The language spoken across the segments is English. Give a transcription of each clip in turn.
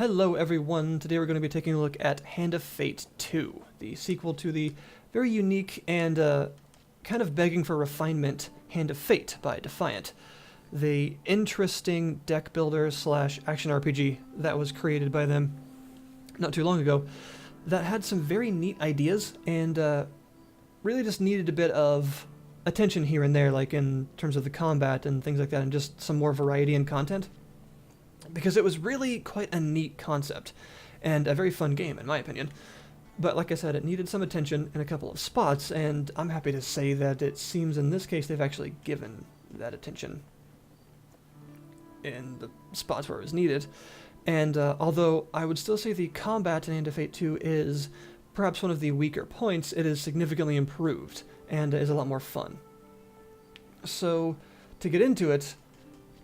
Hello everyone, today we're going to be taking a look at Hand of Fate 2, the sequel to the very unique and kind of begging for refinement Hand of Fate by Defiant, the interesting deck builder slash action RPG that was created by them not too long ago that had some very neat ideas and really just needed a bit of attention here and there, like in terms of the combat and things like that, and just some more variety in content. Because it was really quite a neat concept, and a very fun game, in my opinion. But like I said, it needed some attention in a couple of spots, and I'm happy to say that it seems in this case they've actually given that attention in the spots where it was needed. And although I would still say the combat in Hand of Fate 2 is perhaps one of the weaker points, it is significantly improved, and is a lot more fun. So, to get into it,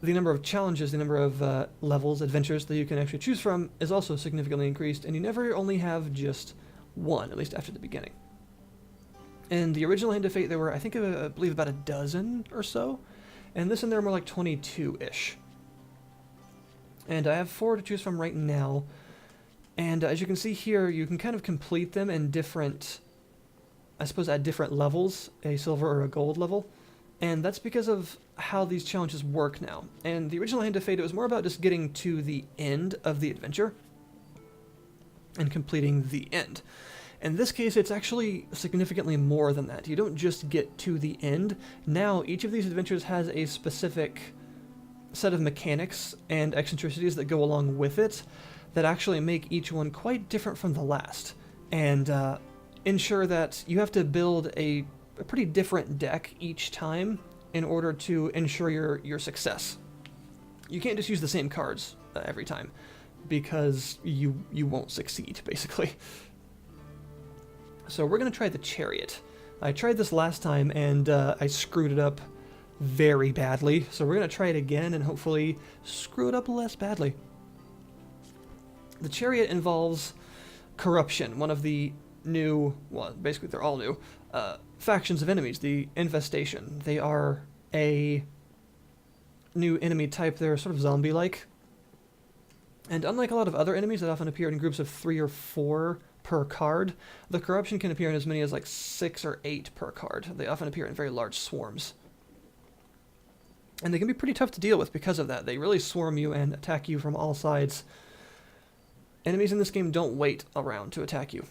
the number of challenges, the number of levels, adventures that you can actually choose from is also significantly increased, and you never only have just one, at least after the beginning. In the original Hand of Fate, there were, I believe about a dozen or so, and this one there are more like 22-ish. And I have 4 to choose from right now, and as you can see here, you can kind of complete them in different, I suppose at different levels, a silver or a gold level. And that's because of how these challenges work now. And the original Hand of Fate, it was more about just getting to the end of the adventure and completing the end. In this case, it's actually significantly more than that. You don't just get to the end. Now, each of these adventures has a specific set of mechanics and eccentricities that go along with it that actually make each one quite different from the last, and ensure that you have to build a pretty different deck each time in order to ensure your success. You can't just use the same cards every time, because you won't succeed, basically. So we're going to try the Chariot. I tried this last time and I screwed it up very badly, so we're going to try it again and hopefully screw it up less badly. The Chariot involves corruption, one of the new, well, basically they're all new, factions of enemies, the Infestation. They are a new enemy type. They're sort of zombie-like. And unlike a lot of other enemies that often appear in groups of 3 or 4 per card, the corruption can appear in as many as like 6 or 8 per card. They often appear in very large swarms. And they can be pretty tough to deal with because of that. They really swarm you and attack you from all sides. Enemies in this game don't wait around to attack you.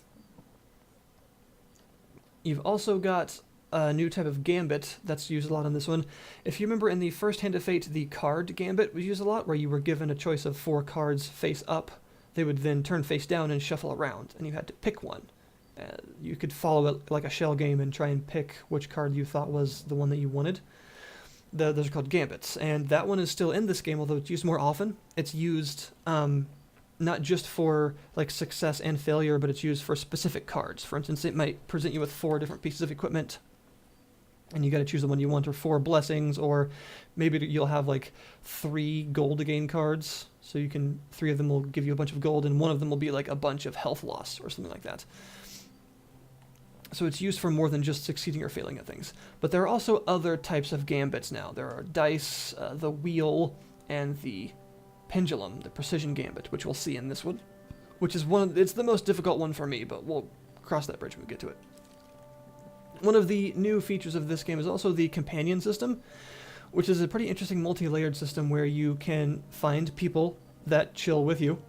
You've also got a new type of gambit that's used a lot on this one. If you remember in the first Hand of Fate, the card gambit was used a lot, where you were given a choice of 4 cards face up. They would then turn face down and shuffle around, and you had to pick one. You could follow it like a shell game and try and pick which card you thought was the one that you wanted. Those are called gambits, and that one is still in this game, although it's used more often. It's used not just for like success and failure, but it's used for specific cards. For instance, it might present you with 4 different pieces of equipment, and you got to choose the one you want, or 4 blessings, or maybe you'll have like 3 gold to gain cards, so you can 3 of them will give you a bunch of gold, and one of them will be like a bunch of health loss or something like that. So it's used for more than just succeeding or failing at things. But there are also other types of gambits now. There are dice, the wheel, and the pendulum, the precision gambit, which we'll see in this one, which is it's the most difficult one for me, but we'll cross that bridge when we get to it. One of the new features of this game is also the companion system, which is a pretty interesting multi-layered system where you can find people that chill with you,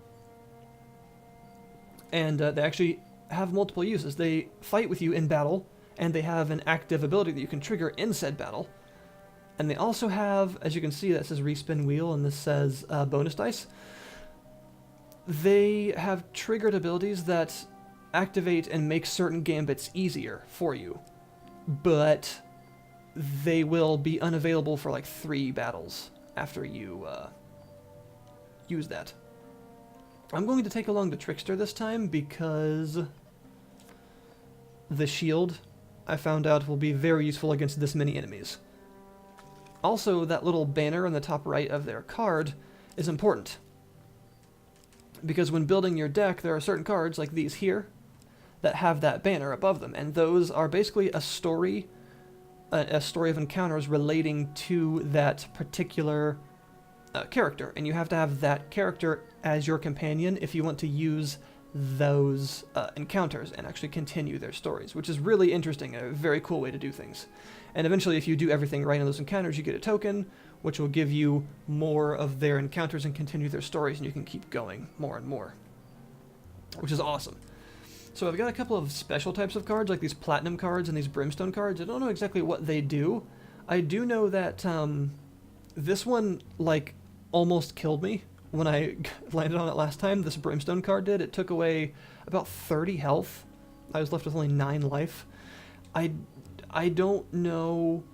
and they actually have multiple uses. They fight with you in battle, and they have an active ability that you can trigger in said battle. And they also have, as you can see, that says respin wheel, and this says bonus dice. They have triggered abilities that activate and make certain gambits easier for you, but they will be unavailable for like 3 battles after you use that. I'm going to take along the Trickster this time because the shield, I found out, will be very useful against this many enemies. Also, that little banner on the top right of their card is important, because when building your deck, there are certain cards, like these here, that have that banner above them, and those are basically a story of encounters relating to that particular character, and you have to have that character as your companion if you want to use those encounters and actually continue their stories, which is really interesting, a very cool way to do things. And eventually, if you do everything right in those encounters, you get a token, which will give you more of their encounters and continue their stories, and you can keep going more and more, which is awesome. So I've got a couple of special types of cards, like these platinum cards and these brimstone cards. I don't know exactly what they do. I do know that this one, like, almost killed me when I landed on it last time. This brimstone card did. It took away about 30 health. I was left with only 9 life. I don't know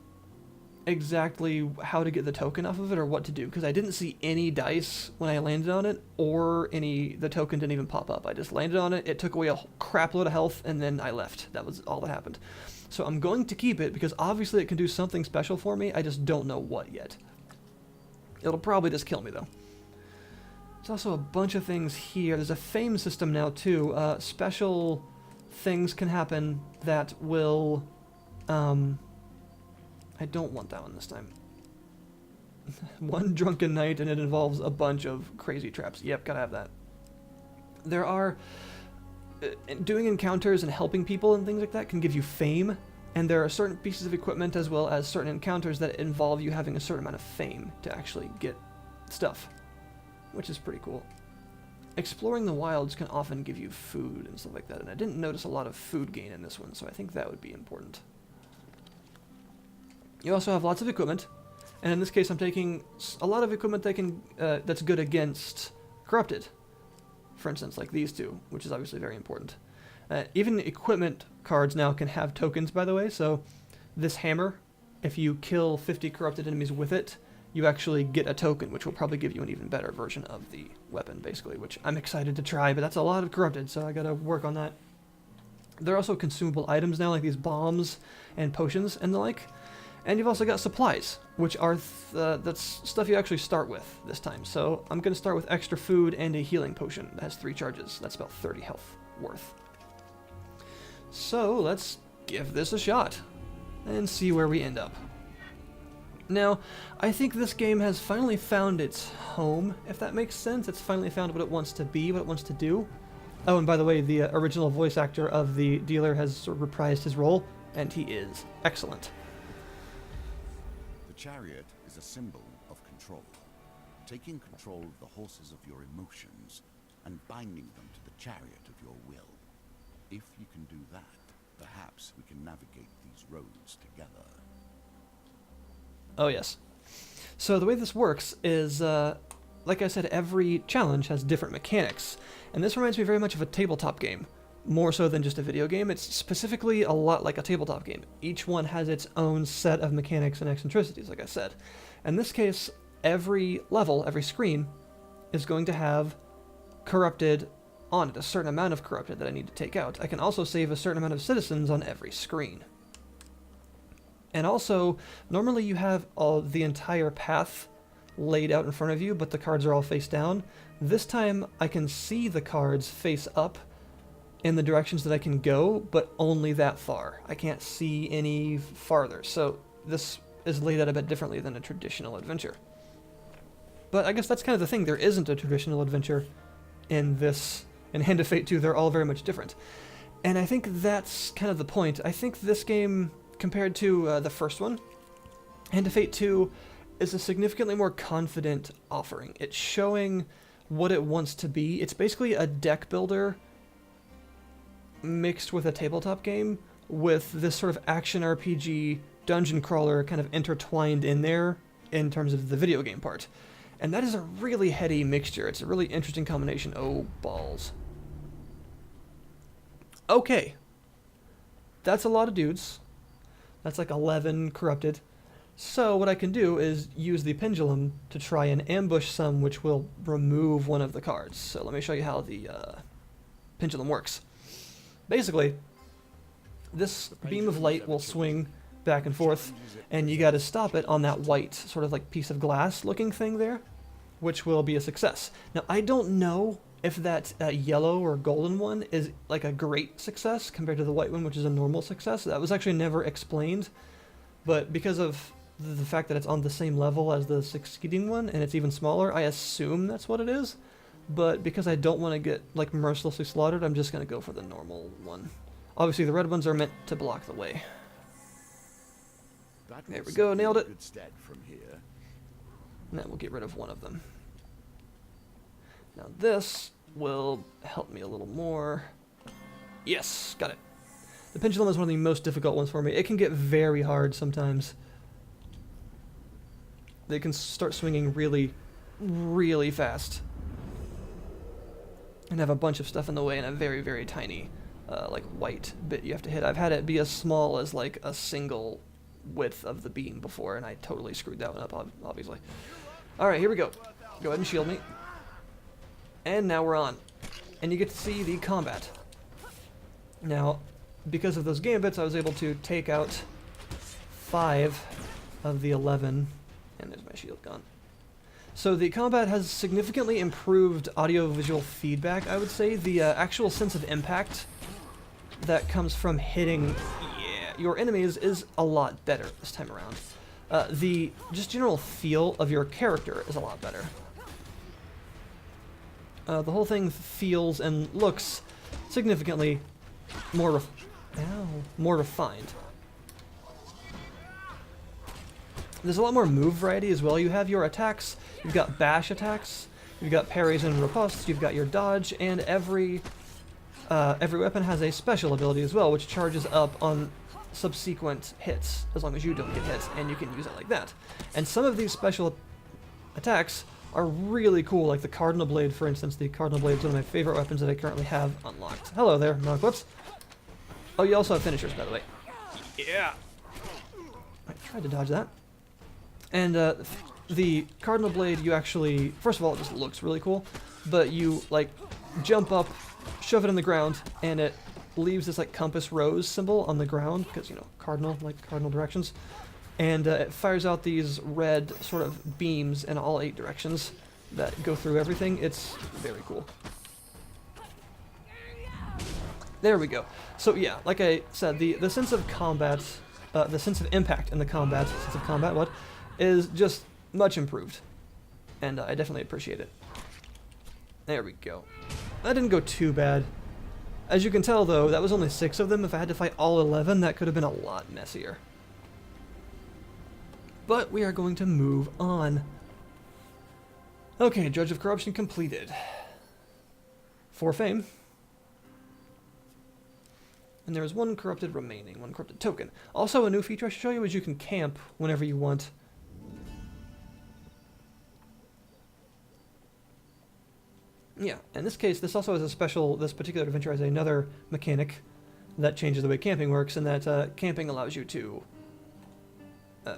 exactly how to get the token off of it or what to do, because I didn't see any dice when I landed on it, or the token didn't even pop up. I just landed on it, it took away a crap load of health, and then I left. That was all that happened. So I'm going to keep it, because obviously it can do something special for me, I just don't know what yet. It'll probably just kill me, though. There's also a bunch of things here. There's a fame system now, too. Special things can happen that will... I don't want that one this time. One drunken night, and it involves a bunch of crazy traps. Yep, gotta have that. There are... doing encounters and helping people and things like that can give you fame, and there are certain pieces of equipment as well as certain encounters that involve you having a certain amount of fame to actually get stuff, which is pretty cool. Exploring the wilds can often give you food and stuff like that, and I didn't notice a lot of food gain in this one, so I think that would be important. You also have lots of equipment, and in this case I'm taking a lot of equipment that can that's good against corrupted. For instance, like these two, which is obviously very important. Even equipment cards now can have tokens, by the way, so this hammer, if you kill 50 corrupted enemies with it, you actually get a token, which will probably give you an even better version of the weapon, basically, which I'm excited to try, but that's a lot of corrupted, so I gotta work on that. There are also consumable items now, like these bombs and potions and the like. And you've also got supplies, which are that's stuff you actually start with this time. So I'm going to start with extra food and a healing potion that has 3 charges. That's about 30 health worth. So let's give this a shot and see where we end up. Now, I think this game has finally found its home, if that makes sense. It's finally found what it wants to be, what it wants to do. Oh, and by the way, the original voice actor of the dealer has sort of reprised his role, and he is excellent. The chariot is a symbol of control, taking control of the horses of your emotions and binding them to the chariot of your will. If you can do that, perhaps we can navigate these roads together. Oh yes. So the way this works is, like I said, every challenge has different mechanics, and this reminds me very much of a tabletop game. More so than just a video game, it's specifically a lot like a tabletop game. Each one has its own set of mechanics and eccentricities, like I said. In this case, every level, every screen, is going to have corrupted on it, a certain amount of corrupted that I need to take out. I can also save a certain amount of citizens on every screen. And also, normally you have the entire path laid out in front of you, but the cards are all face down. This time, I can see the cards face up in the directions that I can go, but only that far. I can't see any farther, so this is laid out a bit differently than a traditional adventure. But I guess that's kind of the thing, there isn't a traditional adventure in Hand of Fate 2, they're all very much different. And I think that's kind of the point. I think this game, compared to the first one, Hand of Fate 2 is a significantly more confident offering. It's showing what it wants to be. It's basically a deck builder mixed with a tabletop game with this sort of action RPG dungeon crawler kind of intertwined in there in terms of the video game part. And that is a really heady mixture. It's a really interesting combination. Oh, balls. Okay. That's a lot of dudes. That's like 11 corrupted. So what I can do is use the pendulum to try and ambush some, which will remove one of the cards. So let me show you how the pendulum works. Basically, this beam of light will swing back and forth, and you gotta stop it on that white, sort of like piece of glass looking thing there, which will be a success. Now, I don't know if that yellow or golden one is like a great success compared to the white one, which is a normal success. That was actually never explained, but because of the fact that it's on the same level as the succeeding one, and it's even smaller, I assume that's what it is. But because I don't want to get, like, mercilessly slaughtered, I'm just going to go for the normal one. Obviously, the red ones are meant to block the way. There we go, nailed it. Good stead from here. Now we'll get rid of one of them. Now this will help me a little more. Yes, got it. The pendulum is one of the most difficult ones for me. It can get very hard sometimes. They can start swinging really, really fast. And have a bunch of stuff in the way and a very, very tiny, like, white bit you have to hit. I've had it be as small as, like, a single width of the beam before, and I totally screwed that one up, obviously. Alright, here we go. Go ahead and shield me. And now we're on. And you get to see the combat. Now, because of those gambits, I was able to take out 5 of the 11. And there's my shield gone. So the combat has significantly improved audio-visual feedback, I would say. The actual sense of impact that comes from hitting your enemies is a lot better this time around. The just general feel of your character is a lot better. The whole thing feels and looks significantly more refined. There's a lot more move variety as well. You have your attacks, you've got bash attacks, you've got parries and ripostes, you've got your dodge, and every weapon has a special ability as well, which charges up on subsequent hits, as long as you don't get hit, and you can use it like that. And some of these special attacks are really cool, like the Cardinal Blade, for instance. The Cardinal Blade is one of my favorite weapons that I currently have unlocked. Hello there, Monklets. Oh, you also have finishers, by the way. Yeah! I tried to dodge that. And the Cardinal Blade, you actually, first of all, it just looks really cool, but you, like, jump up, shove it in the ground, and it leaves this, like, compass rose symbol on the ground, because, you know, cardinal, like cardinal directions, and it fires out these red sort of beams in all 8 directions that go through everything. It's very cool. There we go. So yeah, like I said, the sense of combat, the sense of impact in the combat, is just much improved, and I definitely appreciate it. There we go. That didn't go too bad. As you can tell, though, that was only 6 of them. If I had to fight all 11, that could have been a lot messier. But we are going to move on. Okay, Judge of Corruption completed. For fame. And there is 1 corrupted remaining, 1 corrupted token. Also, a new feature I should show you is you can camp whenever you want. Yeah, in this case, this also has a special, this particular adventure has another mechanic that changes the way camping works, and that camping allows you to,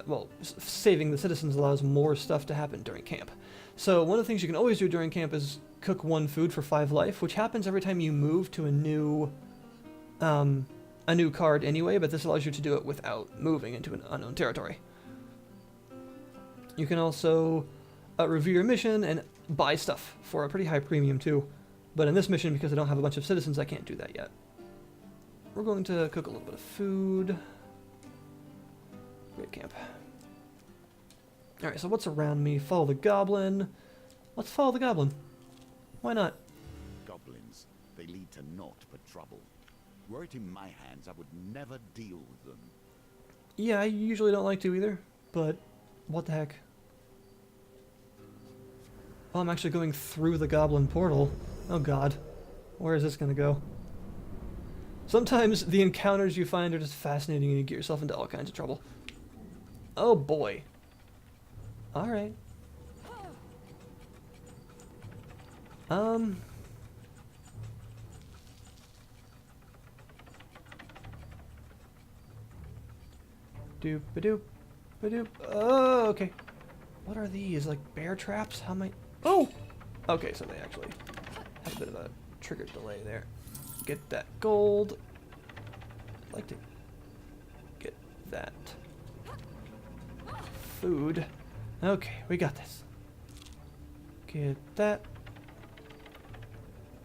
well, saving the citizens allows more stuff to happen during camp. So one of the things you can always do during camp is cook 1 food for 5 life, which happens every time you move to a new card anyway, but this allows you to do it without moving into an unknown territory. You can also review your mission and buy stuff for a pretty high premium too. But in this mission, because I don't have a bunch of citizens, I can't do that yet. We're going to cook a little bit of food. Great camp. Alright, so what's around me? Follow the goblin. Let's follow the goblin. Why not? Goblins, they lead to naught but trouble. Were it in my hands, I would never deal with them. Yeah, I usually don't like to either, but what the heck. Oh, I'm actually going through the goblin portal. Oh god. Where is this going to go? Sometimes the encounters you find are just fascinating and you get yourself into all kinds of trouble. Oh boy. Alright. Doop-a-doop. Ba-doop. Oh, okay. What are these? Like bear traps? How am I... Oh! Okay, so they actually have a bit of a trigger delay there. Get that gold. I'd like to get that. Food. Okay, we got this. Get that.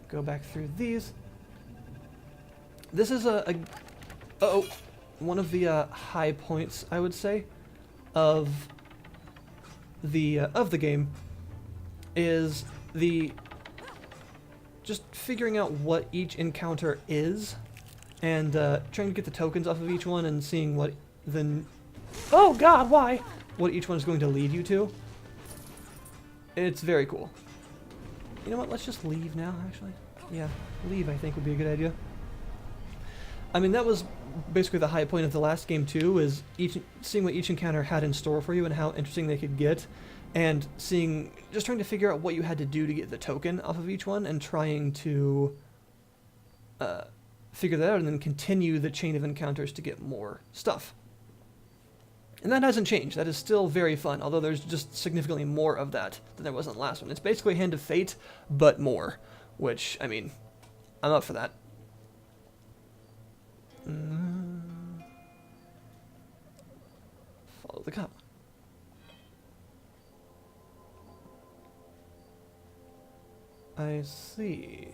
Go back through these. This is one of the high points, I would say, of the game is just figuring out what each encounter is, and trying to get the tokens off of each one and seeing what oh god, why? What each one is going to lead you to. It's very cool. You know what, let's just leave now, actually. Yeah, leave I think would be a good idea. I mean, that was basically the high point of the last game too, is seeing what each encounter had in store for you and how interesting they could get, and just trying to figure out what you had to do to get the token off of each one, and trying to figure that out and then continue the chain of encounters to get more stuff. And that hasn't changed. That is still very fun, although there's just significantly more of that than there was in the last one. It's basically Hand of Fate, but more, which, I mean, I'm up for that. Follow the cup. I see.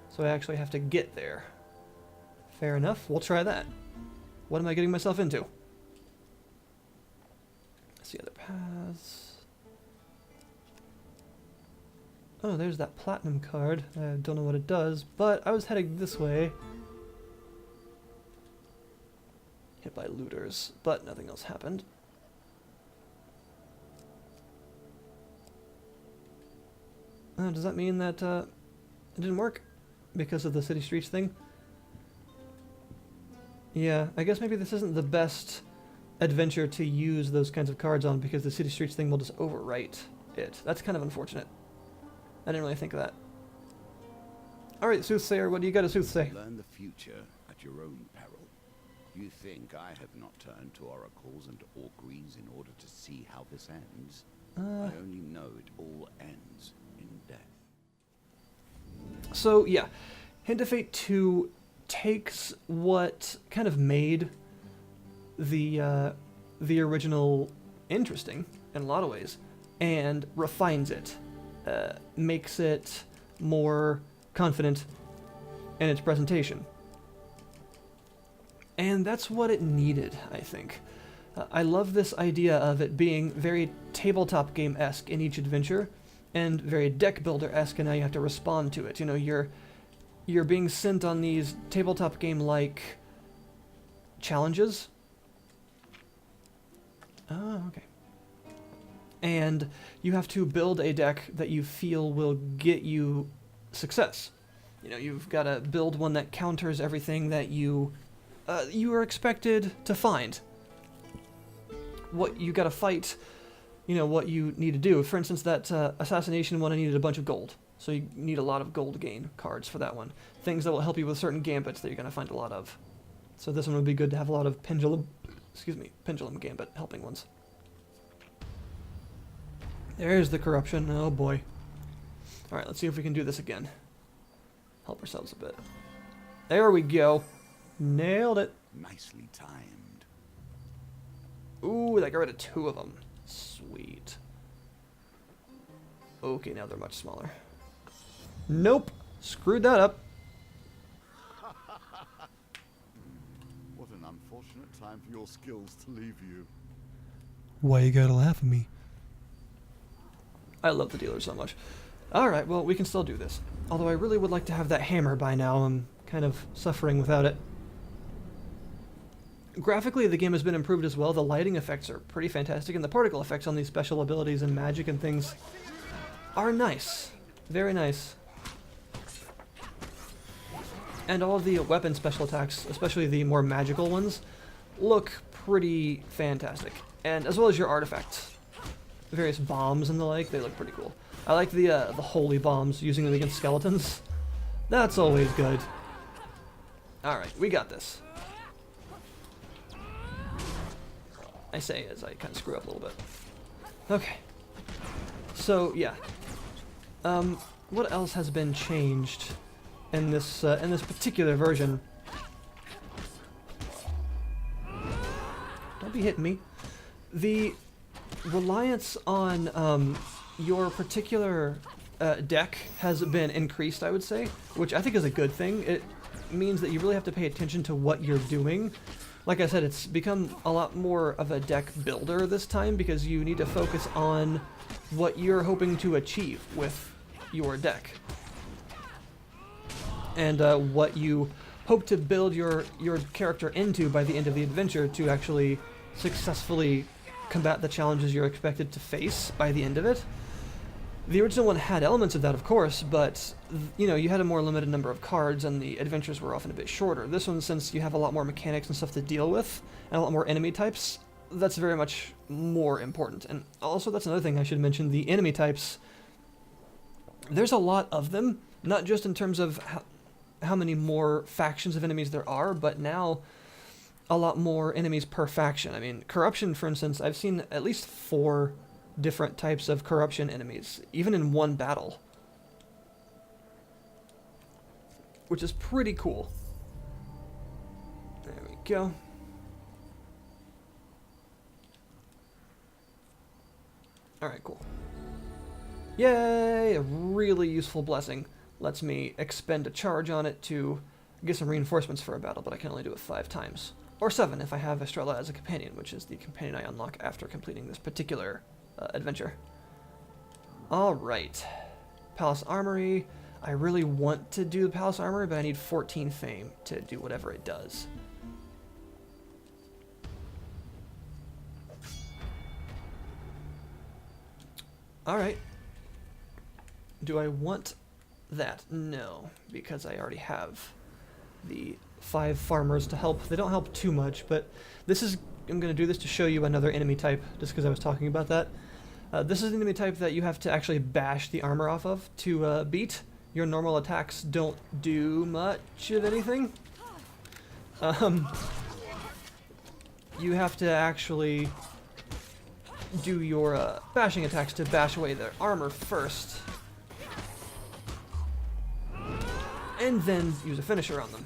So I actually have to get there. Fair enough, we'll try that. What am I getting myself into? See other paths. Oh, there's that platinum card. I don't know what it does, but I was heading this way. Hit by looters, but nothing else happened. Does that mean that it didn't work because of the city streets thing? Yeah, I guess maybe this isn't the best adventure to use those kinds of cards on, because the city streets thing will just overwrite it. That's kind of unfortunate. I didn't really think of that. Alright, Soothsayer, what do you got to soothsay? Learn the future at your own peril. You think I have not turned to oracles and auguries in order to see how this ends? I only know it all ends in death. So, yeah. Hand of Fate 2 takes what kind of made the original interesting in a lot of ways, and refines it, makes it more confident in its presentation. And that's what it needed, I think. I love this idea of it being very tabletop game-esque in each adventure, and very deck builder-esque in how you have to respond to it. You know, you're being sent on these tabletop game-like challenges. Oh, okay. And you have to build a deck that you feel will get you success. You know, you've got to build one that counters everything that you are expected to find. What you got to fight, you know, what you need to do. For instance, that assassination one, I needed a bunch of gold. So you need a lot of gold gain cards for that one. Things that will help you with certain gambits that you're going to find a lot of. So this one would be good to have a lot of pendulum gambit helping ones. There's the corruption. Oh boy. Alright, let's see if we can do this again. Help ourselves a bit. There we go. Nailed it. Nicely timed. Ooh, that got rid of 2 of them. Sweet. Okay, now they're much smaller. Nope. Screwed that up. What an unfortunate time for your skills to leave you. Why you gotta laugh at me? I love the dealer so much. Alright, well, we can still do this. Although I really would like to have that hammer by now. I'm kind of suffering without it. Graphically, the game has been improved as well. The lighting effects are pretty fantastic, and the particle effects on these special abilities and magic and things are nice. Very nice. And all of the weapon special attacks, especially the more magical ones, look pretty fantastic. And as well as your artifacts. Various bombs and the like, they look pretty cool. I like the holy bombs, using them against skeletons. That's always good. Alright, we got this. I say as I kind of screw up a little bit. Okay. So, yeah. What else has been changed in this particular version? Don't be hitting me. The reliance on your particular deck has been increased, I would say, which I think is a good thing. It means that you really have to pay attention to what you're doing like I said, it's become a lot more of a deck builder this time because you need to focus on what you're hoping to achieve with your deck. And what you hope to build your character into by the end of the adventure to actually successfully combat the challenges you're expected to face by the end of it. The original one had elements of that, of course, but, you know, you had a more limited number of cards and the adventures were often a bit shorter. This one, since you have a lot more mechanics and stuff to deal with, and a lot more enemy types, that's very much more important. And also, that's another thing I should mention, the enemy types, there's a lot of them, not just in terms of how many more factions of enemies there are, but now a lot more enemies per faction. I mean, corruption, for instance, I've seen at least 4 different types of corruption enemies, even in one battle. Which is pretty cool. There we go. Alright, cool. Yay! A really useful blessing. Lets me expend a charge on it to get some reinforcements for a battle, but I can only do it 5 times. Or 7 if I have Estrella as a companion, which is the companion I unlock after completing this particular adventure. Alright. Palace Armory. I really want to do the Palace Armory, but I need 14 fame to do whatever it does. Alright. Do I want that? No, because I already have the 5 farmers to help. They don't help too much, but this is... I'm going to do this to show you another enemy type, just because I was talking about that. This is an enemy type that you have to actually bash the armor off of to beat. Your normal attacks don't do much of anything. You have to actually do your bashing attacks to bash away their armor first. And then use a finisher on them.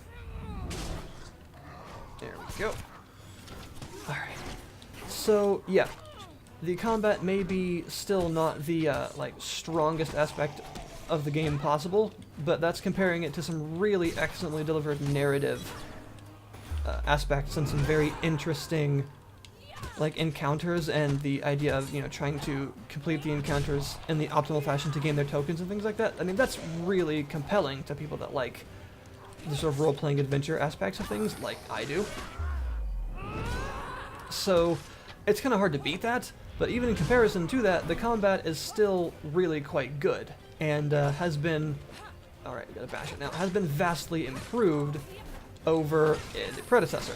There we go. Alright. So, yeah. The combat may be still not the, like, strongest aspect of the game possible, but that's comparing it to some really excellently delivered narrative aspects and some very interesting, like, encounters, and the idea of, you know, trying to complete the encounters in the optimal fashion to gain their tokens and things like that. I mean, that's really compelling to people that like the sort of role-playing adventure aspects of things, like I do. So, it's kind of hard to beat that, but even in comparison to that, the combat is still really quite good, and has been... Alright, I gotta bash it now. Has been vastly improved over the predecessor.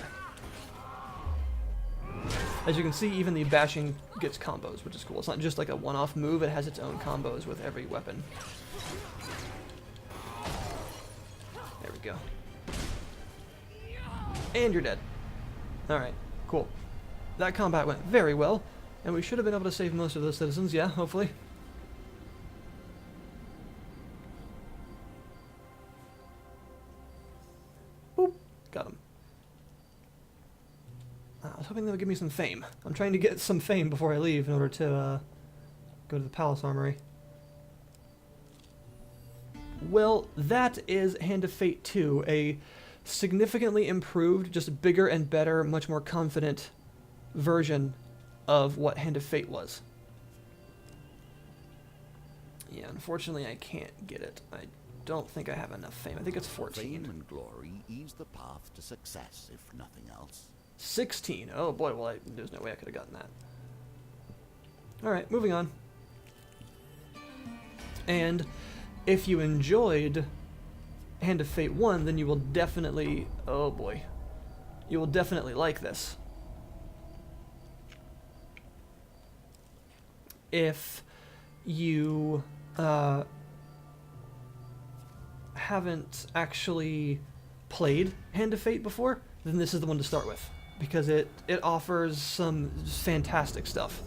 As you can see, even the bashing gets combos, which is cool. It's not just like a one-off move, it has its own combos with every weapon. There we go. And you're dead. Alright, cool. That combat went very well, and we should have been able to save most of those citizens, yeah, hopefully. Boop. Got him. I was hoping they would give me some fame. I'm trying to get some fame before I leave in order to go to the Palace Armory. Well, that is Hand of Fate 2, a significantly improved, just bigger and better, much more confident version of what Hand of Fate was. Yeah, unfortunately I can't get it. I don't think I have enough fame. I think it's 14. Fame and glory ease the path to success, if nothing else. 16. Oh boy, well, there's no way I could have gotten that. Alright, moving on. And if you enjoyed Hand of Fate 1, then you will definitely... Oh boy. You will definitely like this. If you haven't actually played Hand of Fate before, then this is the one to start with, because it offers some fantastic stuff.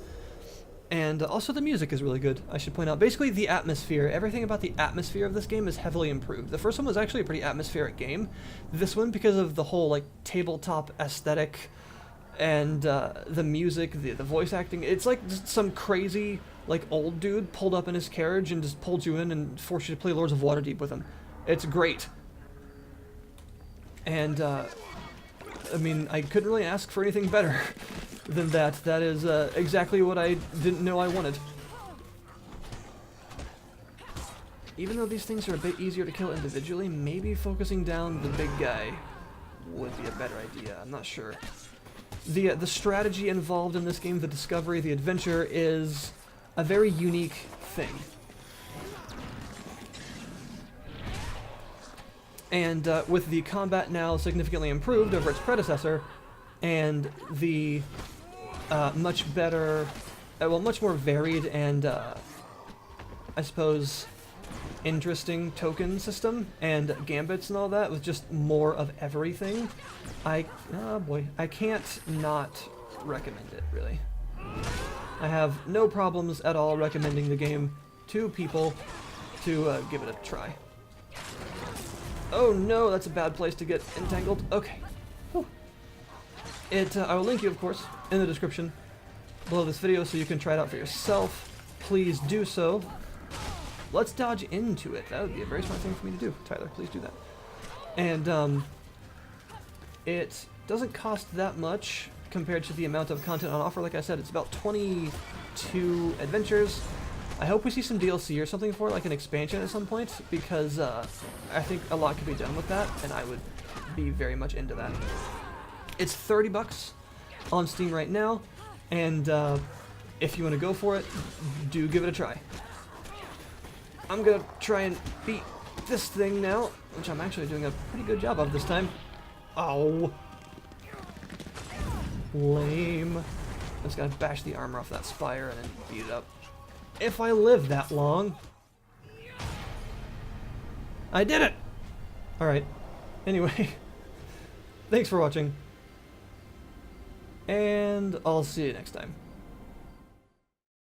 And also the music is really good, I should point out. Basically the atmosphere, everything about the atmosphere of this game is heavily improved. The first one was actually a pretty atmospheric game. This one, because of the whole like tabletop aesthetic and the music, the voice acting, it's like just some crazy like old dude pulled up in his carriage and just pulled you in and forced you to play Lords of Waterdeep with him. It's great. And I mean, I couldn't really ask for anything better than that. That is exactly what I didn't know I wanted. Even though these things are a bit easier to kill individually, maybe focusing down the big guy would be a better idea. I'm not sure. The strategy involved in this game, the discovery, the adventure, is a very unique thing. And with the combat now significantly improved over its predecessor, and the much better, well, much more varied and, I suppose, interesting token system and gambits and all that, with just more of everything, oh boy, I can't not recommend it, really. I have no problems at all recommending the game to people to give it a try. Oh no, that's a bad place to get entangled. Okay. Whew. I will link you, of course, in the description below this video so you can try it out for yourself. Please do so. Let's dodge into it. That would be a very smart thing for me to do. Tyler, please do that. And it doesn't cost that much compared to the amount of content on offer. Like I said, it's about 22 adventures. I hope we see some DLC or something for it, like an expansion at some point, because I think a lot could be done with that, and I would be very much into that. It's $30 on Steam right now, and if you want to go for it, do give it a try. I'm gonna try and beat this thing now, which I'm actually doing a pretty good job of this time. Oh. Lame. I just gotta bash the armor off that spire and then beat it up. If I live that long. I did it! Alright. Anyway. Thanks for watching. And I'll see you next time.